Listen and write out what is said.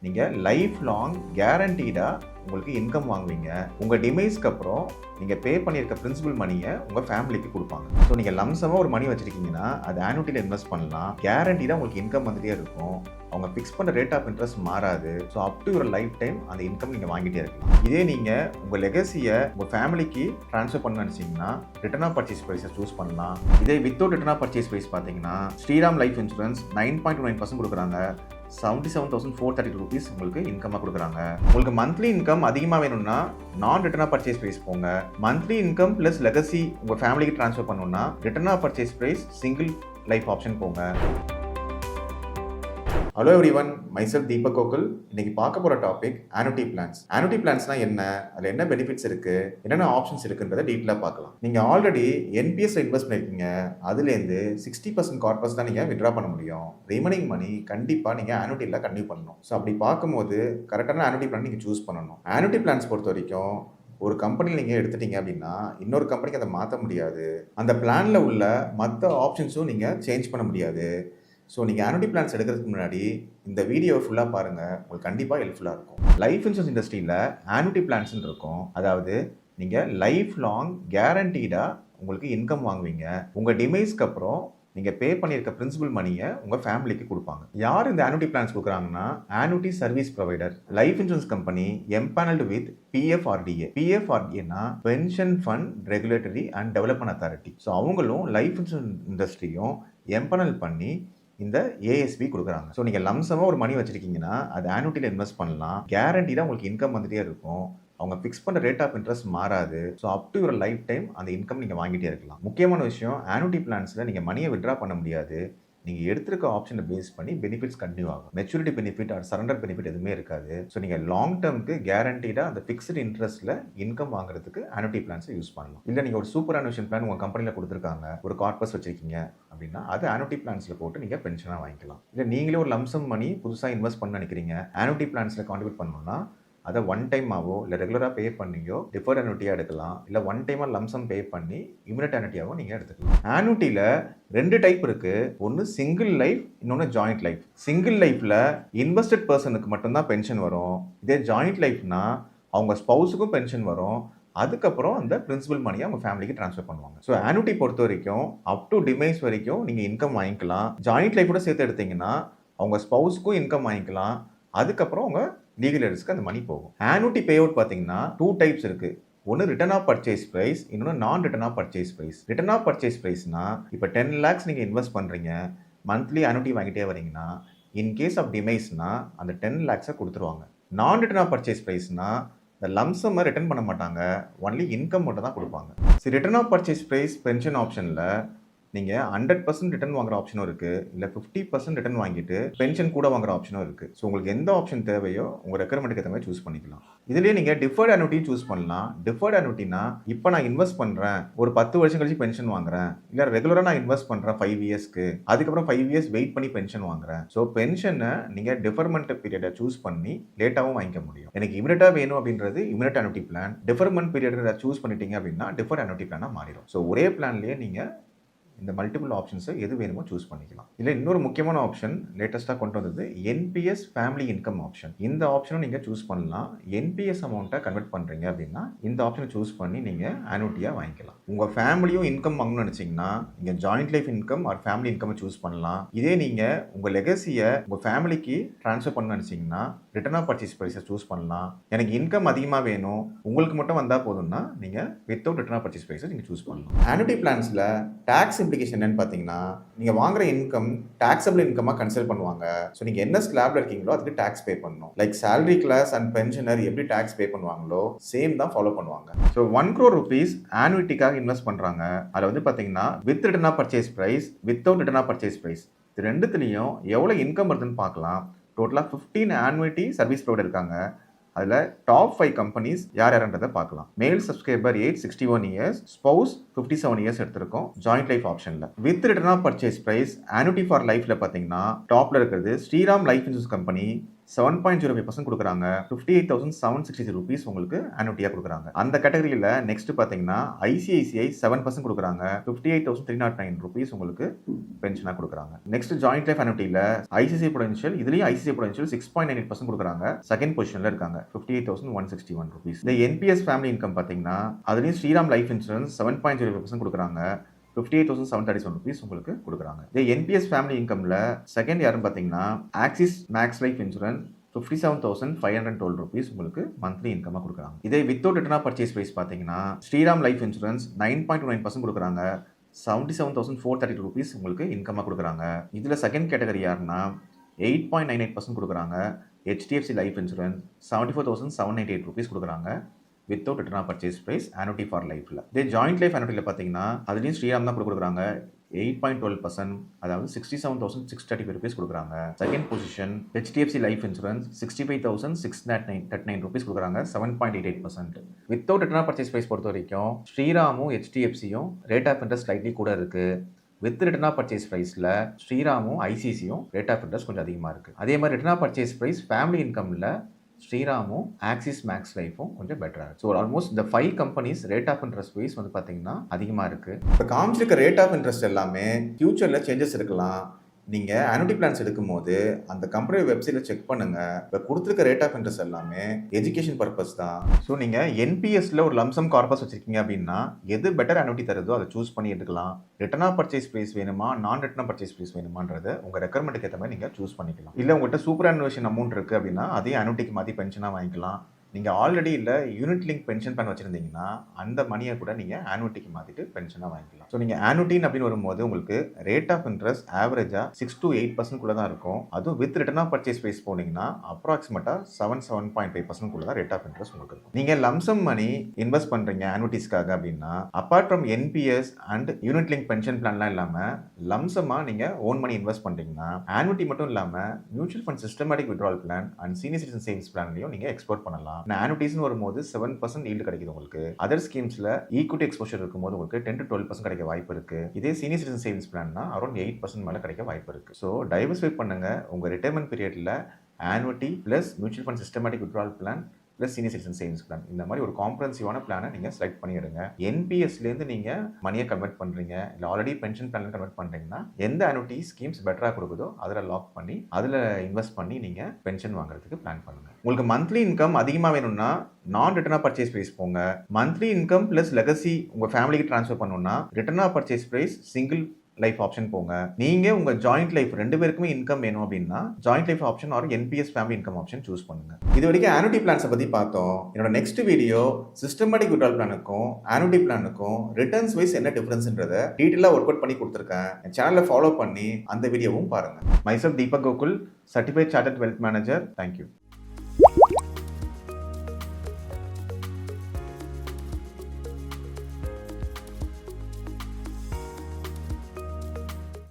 நீங்கள் life long கேரண்டீடாக உங்களுக்கு income வாங்குவீங்க. உங்கள் டிமைஸ்க்கு அப்புறம் நீங்கள் பே பண்ணியிருக்க பிரின்சிபல் மணியை உங்கள் ஃபேமிலிக்கு கொடுப்பாங்க. ஸோ நீங்கள் லம்சமாக ஒரு மணி வச்சுருக்கீங்கன்னா அது ஆனுட்டியில் இன்வெஸ்ட் பண்ணலாம். கேரண்டீடாக உங்களுக்கு இன்கம் வந்துகிட்டே இருக்கும். அவங்க ஃபிக்ஸ் பண்ணுற ரேட் ஆஃப் இன்ட்ரெஸ்ட் மாறாது. So up to your life time அந்த இன்கம் நீங்கள் வாங்கிட்டே இருக்கலாம். இதே நீங்கள் உங்கள் லெகசியை உங்கள் ஃபேமிலிக்கு ட்ரான்ஸ்ஃபர் பண்ண நினச்சிங்கன்னா ரிட்டர்ன் ஆஃப் பர்ச்சேஸ் ப்ரைஸை சூஸ் பண்ணலாம். இதே without return of purchase price பார்த்தீங்கன்னா ஸ்ரீராம் லைஃப் இன்சூரன்ஸ் 9.29% கொடுக்குறாங்க. 77,432 rupees உங்களுக்கு இன்கமாக கொடுக்குறாங்க. உங்களுக்கு மந்த்லி இன்கம் அதிகமாக வேணும்னா நான் ரிட்டர்ன் ஆஃப் பர்ச்சேஸ் ப்ரைஸ் போங்க. மந்த்லி இன்கம் ப்ளஸ் லெகசி உங்கள் ஃபேமிலிக்கு ட்ரான்ஸ்ஃபர் பண்ணணும்னா return of purchase price single life option போங்க. Hello everyone, myself Deepak Gokul. இன்னைக்கு பார்க்க போகிற டாபிக் Annuity Plans. Annuity Plansனா என்ன, அதில் என்ன பெனிஃபிட்ஸ் இருக்குது, என்னென்ன ஆப்ஷன்ஸ் இருக்குன்றதை டீட்டெயிலாக பார்க்கலாம். நீங்கள் ஆல்ரெடி என்பிஎஸ்ல இன்வெஸ்ட் பண்ணியிருக்கீங்க, அதுலேருந்து 60% கார்பஸ் தான் நீங்கள் வித்ட்ரா பண்ண முடியும். ரிமைனிங் மணி கண்டிப்பாக நீங்கள் ஆனுட்டியில் கண்டினியூ பண்ணணும். ஸோ அப்படி பார்க்கும்போது கரெக்டான ஆனுட்டி பிளான் நீங்கள் சூஸ் பண்ணணும். ஆனுட்டி பிளான்ஸ் பொறுத்த வரைக்கும் ஒரு கம்பெனியில் நீங்கள் எடுத்துட்டீங்க அப்படின்னா இன்னொரு கம்பெனிக்கு அதை மாற்ற முடியாது. அந்த பிளானில் உள்ள மற்ற ஆப்ஷன்ஸும் நீங்கள் சேஞ்ச் பண்ண முடியாது. ஸோ நீங்கள் ஆனுட்டி பிளான்ஸ் எடுக்கிறதுக்கு முன்னாடி இந்த வீடியோவை ஃபுல்லாக பாருங்கள், உங்களுக்கு கண்டிப்பாக ஹெல்ப்ஃபுல்லாக இருக்கும். லைஃப் இன்சூரன்ஸ் இண்டஸ்ட்ரியில் ஆனுட்டி பிளான்ஸ்ன்னு இருக்கும். அதாவது நீங்கள் லைஃப் லாங் கேரண்டீடாக உங்களுக்கு இன்கம் வாங்குவீங்க. உங்கள் டிமைஸ்க்கு அப்புறம் நீங்கள் பே பண்ணியிருக்க பிரின்சிபல் மணியை உங்கள் ஃபேமிலிக்கு கொடுப்பாங்க. யார் இந்த ஆனுட்டி பிளான்ஸ் கொடுக்குறாங்கன்னா annuity service provider, life insurance company empanelled with PFRDA. PFRDA pension fund regulatory and development authority. So அவங்களும் லைஃப் இன்சூரன்ஸ் இண்டஸ்ட்ரியும் எம்பனல் பண்ணி இந்த ஏஎஸ்பி கொடுக்குறாங்க. ஸோ நீங்கள் லம்சமாக ஒரு மணி வச்சுருக்கீங்கன்னா அது ஆனுட்டியில் இன்வெஸ்ட் பண்ணலாம். கேரண்டீடாக உங்களுக்கு இன்கம் வந்துகிட்டே இருக்கும். அவங்க ஃபிக்ஸ் பண்ணுற ரேட் ஆஃப் இன்ட்ரெஸ்ட் மாறாது. So up to your life time அந்த இன்கம் நீங்கள் வாங்கிட்டே இருக்கலாம். முக்கியமான விஷயம், ஆனுட்டி பிளான்ஸில் நீங்கள் மணியை வித்ட்ரா பண்ண முடியாது. நீங்கள் எடுத்திருக்க ஆப்ஷனை பேஸ் பண்ணி பெனிஃபிட்ஸ் கண்டினியூ ஆகும். Maturity benefit R surrender benefit எதுவுமே இருக்காது. ஸோ நீங்கள் லாங் டேர்முக்கு கேரண்டீடாக அந்த ஃபிக்ஸ்டு இன்ட்ரெஸ்ட்டில் இன்கம் வாங்குறதுக்கு ஆனுட்டி பிளான்ஸை யூஸ் பண்ணலாம். இல்லை நீங்கள் ஒரு சூப்பர் அனுவேஷன் பிளான் உங்கள் கம்பெனியில் கொடுத்துருக்காங்க, ஒரு கார்பஸ் வச்சிருக்கீங்க அப்படின்னா அது ஆனுட்டி பிளான்ஸில் போட்டு நீங்கள் பென்ஷனாக வாங்கிக்கலாம். இல்லை நீங்களே ஒரு லம்சம் மணி புதுசாக இன்வெஸ்ட் பண்ண நினைக்கிறீங்க, ஆனுட்டி பிளான்ஸில் கான்ட்ரிபியூட் பண்ணணும்னா அதை ஒன் டைமாவோ இல்லை ரெகுலராக பே பண்ணியோ டிஃபர்ட் அனுட்டியாக எடுக்கலாம். இல்லை ஒன் டைமாக லம்சம் பே பண்ணி இமிடியட் அனுட்டியாகவும் நீங்கள் எடுத்துக்கலாம். ஆனுட்டியில் 2 டைப் இருக்குது. ஒன்று சிங்கிள் லைஃப், இன்னொன்று ஜாயிண்ட் லைஃப். சிங்கிள் லைஃப்பில் இன்வெஸ்டட் பர்சனுக்கு மட்டும்தான் பென்ஷன் வரும். இதே ஜாயிண்ட் லைஃப்னா அவங்க ஸ்பௌஸுக்கும் பென்ஷன் வரும். அதுக்கப்புறம் அந்த பிரின்சிபல் மணியை அவங்க ஃபேமிலிக்கு ட்ரான்ஸ்ஃபர் பண்ணுவாங்க. ஸோ ஆனுட்டி பொறுத்த வரைக்கும் அப் டு டிமைஸ் வரைக்கும் நீங்கள் இன்கம் வாங்கிக்கலாம். ஜாயிண்ட் லைஃபோட சேர்த்து எடுத்தீங்கன்னா அவங்க ஸ்பௌஸுக்கும் இன்கம் வாங்கிக்கலாம். அதுக்கப்புறம் அவங்க லீகல் எரிஸ்க்கு அந்த மணி போகும். ஆனுட்டி பேஅவுட் பார்த்தீங்கன்னா 2 டைப்ஸ் இருக்குது. ஒன்று ரிட்டர்ன் ஆஃப் பர்ச்சேஸ் ப்ரைஸ், இன்னொன்று non return of purchase price. Return of purchase ப்ரைஸ்னா இப்போ 10 lakhs நீங்கள் இன்வெஸ்ட் பண்ணுறீங்க, மந்த்லி ஆனுட்டி வாங்கிட்டே வரீங்கன்னா இன்கேஸ் ஆஃப் டிமைஸ்னா அந்த 10 lakhs கொடுத்துருவாங்க. நான் ரிட்டர்ன் ஆஃப் பர்ச்சேஸ் ப்ரைஸ்னா இந்த லம்சம்மை ரிட்டர்ன் பண்ண மாட்டாங்க, ஒன்லி இன்கம் மட்டும் தான் கொடுப்பாங்க. சரி, return of purchase price pension ஆப்ஷனில் நீங்கள் 100% ரிட்டர்ன் வாங்குற ஆப்ஷனும் இருக்குது, இல்லை 50% ரிட்டர்ன் வாங்கிட்டு பென்ஷன் கூட வாங்குற ஆப்ஷனும் இருக்குது. ஸோ உங்களுக்கு எந்த ஆப்ஷன் தேவையோ உங்கள் ரெக்குயர்மெண்ட்டுக்கு ஏற்ற மாதிரி சூஸ் பண்ணிக்கலாம். இதுலேயே நீங்கள் டிஃபர்ட் அனுட்டியும் சூஸ் பண்ணலாம். டிஃபர்ட் அனுட்டினா இப்போ நான் இன்வெஸ்ட் பண்ணுறேன், ஒரு 10 வருஷம் கழிச்சு பென்ஷன் வாங்குறேன், இல்லை ரெகுலராக நான் இன்வெஸ்ட் பண்ணுறேன் 5 இயர்ஸ்க்கு, அதுக்கப்புறம் 5 இயர்ஸ் வெயிட் பண்ணி பென்ஷன் வாங்குறேன். ஸோ பென்ஷனை நீங்கள் டிஃபர்மெண்ட் பீரியடை சூஸ் பண்ணி லேட்டாகவும் வாங்கிக்க முடியும். எனக்கு இமிடியட்டாக வேணும் அப்படின்றது immediate annuity plan. Deferment period choose பண்ணிட்டீங்க அப்படின்னா டிஃபர்ட் அனுட்டி பிளானாக மாறிடும். ஸோ ஒரே பிளான்லேயே நீங்கள் இந்த மல்டிபிள் ஆப்ஷன்ஸை எது வேணுமோ சூஸ் பண்ணிக்கலாம். இல்லை இன்னொரு முக்கியமான ஆப்ஷன் லேட்டஸ்ட்டாக கொண்டு வந்தது என்பிஎஸ் ஃபேமிலி இன்கம் ஆப்ஷன். இந்த ஆப்ஷனும் நீங்கள் சூஸ் பண்ணலாம். என்பிஎஸ் அமௌண்ட்டை கன்வெர்ட் பண்ணுறீங்க அப்படின்னா இந்த ஆப்ஷனை சூஸ் பண்ணி நீங்கள் ஆனுட்டியாக வாங்கிக்கலாம். உங்கள் ஃபேமிலியும் இன்கம் வாங்கணும்னு நினச்சிங்கன்னா நீங்கள் joint life income R family income choose பண்ணலாம். இதே நீங்கள் உங்கள் லெகசியை உங்கள் ஃபேமிலிக்கு ட்ரான்ஸ்ஃபர் பண்ணணும்னு நினச்சிங்கன்னா ரிட்டர்ன் ஆஃப் பர்ச்சேஸ் ப்ரைஸை சூஸ் பண்ணலாம். எனக்கு இன்கம் அதிகமாக வேணும், உங்களுக்கு மட்டும் வந்தால் போதும்னா நீங்கள் வித்தவுட் ரிட்டர்ன் ஆஃப் பர்ச்சேஸ் ப்ரைஸை நீங்கள் சூஸ் பண்ணலாம். ஆனுட்டி பிளான்ஸில் டேக்ஸ் இம்ப்ளிகேஷன் என்னன்னு பார்த்தீங்கன்னா நீங்கள் வாங்குற இன்கம் டாக்ஸபிள் இன்கமாக கன்சிடர் பண்ணுவாங்க. ஸோ நீங்கள் என்ன ஸ்லாப்ல இருக்கீங்களோ அதுக்கு டேக்ஸ் பே பண்ணணும். Like salary class and pensioner எப்படி டேக்ஸ் பே பண்ணுவாங்களோ சேம் தான் ஃபாலோ பண்ணுவாங்க. ஸோ 1 crore rupees ஆனுவிட்டிக்காக இன்வெஸ்ட் பண்ணுறாங்க. அதில் வந்து பார்த்தீங்கன்னா with return of purchase price, without return of purchase price, இது ரெண்டுத்துலையும் எவ்வளோ இன்கம் வருதுன்னு பார்க்கலாம். டோட்டலாக 15 ஆனுவிட்டி சர்வீஸ் ப்ரொவைடர் இருக்காங்க. அதில் டாப் 5 கம்பெனிஸ் யார் யாருன்றதை பார்க்கலாம். Male subscriber age 61 years, spouse 57 years எடுத்திருக்கோம் ஜாயிண்ட் லைஃப் ஆப்ஷனில். With return of purchase price annuity for லைஃப்ல பார்த்தீங்கன்னா டாப்ல இருக்கிறது ஸ்ரீராம் லைஃப் இன்சூரன்ஸ் கம்பெனி 7.05% கொடுக்குறாங்க. 58,760 rupees உங்களுக்கு annuity-ஆ கொடுக்குறாங்க. அந்த கேட்டகரியில் நெக்ஸ்ட் பார்த்தீங்கன்னா ICICI 7% கொடுக்குறாங்க. 58,309 rupees உங்களுக்கு பென்ஷனாக கொடுக்குறாங்க. நெக்ஸ்ட் ஜாயிண்ட் லைஃப் annuity-ல ICICI Prudential, இதுலேயும் ICICI Prudential 6.98% கொடுக்குறாங்க. செகண்ட் பொசிஷனில் இருக்காங்க. 58,161 rupees. இந்த NPS ஃபேமிலி இன்கம் பார்த்தீங்கன்னா அதுலேயும் ஸ்ரீராம் லைஃப் இன்சூரன்ஸ் 7.05% கொடுக்குறாங்க. 58,737 rupees உங்களுக்கு கொடுக்குறாங்க. இதே NPS ஃபேமிலி இன்கம்ல செகண்ட் யாருன்னு பார்த்தீங்கன்னா Axis Max Life Insurance 57,512 rupees உங்களுக்கு மந்த்லி இன்கமாக கொடுக்குறாங்க. இதே without return of purchase price பார்த்தீங்கன்னா ஸ்ரீராம் லைஃப் இன்சூரன்ஸ் 9.29% கொடுக்குறாங்க. 77,432 rupees உங்களுக்கு இன்கமாக கொடுக்குறாங்க. இதில் செகண்ட் கேட்டகரி யாருன்னா 8.98% கொடுக்குறாங்க. HDFC லைஃப் இன்சூரன்ஸ் 74,798 rupees கொடுக்குறாங்க. Without return of purchase price annuity for லைஃப்ல. இதே ஜாயிண்ட் லைஃப் annuity-ல பார்த்தீங்கன்னா அதுலேயும் ஸ்ரீராம் தான் கொடுக்குறாங்க. 8.12%, அதாவது 67,635 rupees கொடுக்குறாங்க. Second position HDFC life insurance 65,639 rupees கொடுக்குறாங்க. 7.88%. Without return of purchase price பொறுத்த வரைக்கும் ஸ்ரீராமும் HDFC-யும் ரேட் ஆஃப் இன்ட்ரெஸ்ட் ஸ்லைட்லி கூட இருக்கு. வித் ரிட்டர்ன் ஆஃப் பர்ச்சேஸ் ப்ரைஸில் ஸ்ரீராமும் ICICI-யும் ரேட் ஆஃப் இன்ட்ரெஸ்ட் கொஞ்சம் அதிகமாக இருக்குது. அதே மாதிரி return of purchase price family இன்கமில் ஸ்ரீராமும் ஆக்சிஸ் மேக்ஸ் லைஃபும் கொஞ்சம் பெட்டராக இருக்குது. ஸோ ஆல்மோஸ்ட் இந்த 5 companies rate of interest wise வந்து பார்த்தீங்கன்னா அதிகமாக இருக்குது. இப்போ காமிச்சிருக்க ரேட் ஆஃப் இன்ட்ரெஸ்ட் எல்லாமே ஃபியூச்சரில் சேஞ்சஸ் இருக்கலாம். நீங்கள் annuity plans எடுக்கும்போது அந்த கம்பெனி வெப்சைட்டில் செக் பண்ணுங்கள். இப்போ கொடுத்துருக்க ரேட் ஆஃப் இன்ட்ரெஸ்ட் எல்லாமே எஜுகேஷன் பர்பஸ் தான். ஸோ நீங்கள் NPS-ல ஒரு லம்சம் கார்பஸ் வச்சுருக்கீங்க அப்படின்னா எது பெட்டர் annuity தருதோ அதை சூஸ் பண்ணி எடுக்கலாம். ரிட்டர்ன் ஆஃப் பர்ச்சேஸ் ப்ரைஸ் வேணுமா, நான் ரிட்டர்ன் ஆஃப் பர்ச்சேஸ் ப்ரைஸ் வேணுமான்றது உங்கள் ரெக்குவயர்மெண்ட்டுக்கு ஏற்ற மாதிரி நீங்கள் சூஸ் பண்ணிக்கலாம். இல்லை உங்கள்கிட்ட சூப்பரானுவேஷன் அமௌண்ட் இருக்குது அப்படின்னா அதே annuity-க்கு மாற்றி பென்ஷனாக வாங்கிக்கலாம். நீங்கள் ஆல்ரெடி இல்லை யூனிட் லிங்க் பென்ஷன் பிளான் வச்சுருந்தீங்கன்னா அந்த மணியை கூட நீங்கள் annuity-க்கு மாற்றிட்டு பென்ஷனாக வாங்கிக்கலாம். ஸோ நீங்கள் annuity அப்படின்னு வரும்போது உங்களுக்கு ரேட் ஆஃப் இன்ட்ரெஸ்ட் ஆவரேஜாக 6 to 8% தான் இருக்கும். அதுவும் with return of purchase price போனீங்கன்னா அப்ராக்சிமேட்டாக 7.5% தான் ரேட் ஆஃப் இன்ட்ரெஸ்ட் உங்களுக்கு இருக்கும். நீங்கள் லம்சம் மணி இன்வெஸ்ட் பண்ணுறீங்க annuitiesக்காக அப்படின்னா apart from NPS and unit link pension பிளான்லாம் இல்லாமல் லம்சமாக நீங்கள் ஓன் மணி இன்வெஸ்ட் பண்ணுறீங்கன்னா annuity மட்டும் இல்லாமல் mutual fund systematic withdrawal plan and senior citizen savings பிளான்லையும் நீங்கள் எக்ஸ்போர்ட் பண்ணலாம். annuitiesனு வரும்போது 7% yield கிடைக்குது உங்களுக்கு. அதர் ஸ்கீம்ஸ்ல ஈக்விட்டி எக்ஸ்போஷர் இருக்கும்போது உங்களுக்கு 10 to 12% கிடைக்க வாய்ப்பு இருக்கு. இதே சீனியர் சிட்டிசன் சேவிங்ஸ் பிளான்னா அரௌண்ட் 8% மேல கிடைக்க வாய்ப்பு இருக்கு. ஸோ டைவர்சிஃபை பண்ணுங்க. உங்க ரிட்டையர்மெண்ட் பீரியட்ல annuity plus mutual fund systematic withdrawal plan plus senior citizen savings plan இந்த மாதிரி ஒரு காம்ப்ரஹென்சிவான பிளானை நீங்கள் செலக்ட் பண்ணிடுங்க. NPS-லேருந்து நீங்கள் மணியை கன்வெர்ட் பண்ணுறீங்க இல்லை ஆல்ரெடி பென்ஷன் பிளான் கன்வெர்ட் பண்ணுறீங்கன்னா எந்த annuity ஸ்கீம்ஸ் பெட்டராக கொடுக்குதோ அதில் லாக் பண்ணி அதில் இன்வெஸ்ட் பண்ணி நீங்கள் பென்ஷன் வாங்குறதுக்கு பிளான் பண்ணுங்கள். உங்களுக்கு மந்த்லி இன்கம் அதிகமாக வேணும்னா நான் ரிட்டர்ன் ஆஃப் பர்ச்சேஸ் ப்ரைஸ் போங்க. மந்த்லி இன்கம் ப்ளஸ் லெகசி உங்கள் ஃபேமிலிக்கு ட்ரான்ஸ்ஃபர் பண்ணணும்னா return of purchase price single life option போங்க. நீங்க உங்க ஜாயிண்ட் லைஃப் ரெண்டு பேருக்குமே இன்கம் வேணும் அப்படின்னா joint life option or NPS family income option choose பண்ணுங்க. இது வரைக்கும் annuity plans பத்தி பார்த்தோம். என்னோட நெக்ஸ்ட் வீடியோ சிஸ்டமேட்டிக் விட்ரால் பிளானுக்கும் annuity பிளானுக்கும் ரிட்டர்ன்ஸ் வைஸ் என்ன டிஃபரன்ஸ்ன்றதை டீட்டெயிலாக ஒர்க் அவுட் பண்ணி கொடுத்துருக்கேன். என் சேனலை ஃபாலோ பண்ணி அந்த வீடியோவும் பாருங்க. Myself Deepak Gokul, certified chartered wealth manager. Thank you.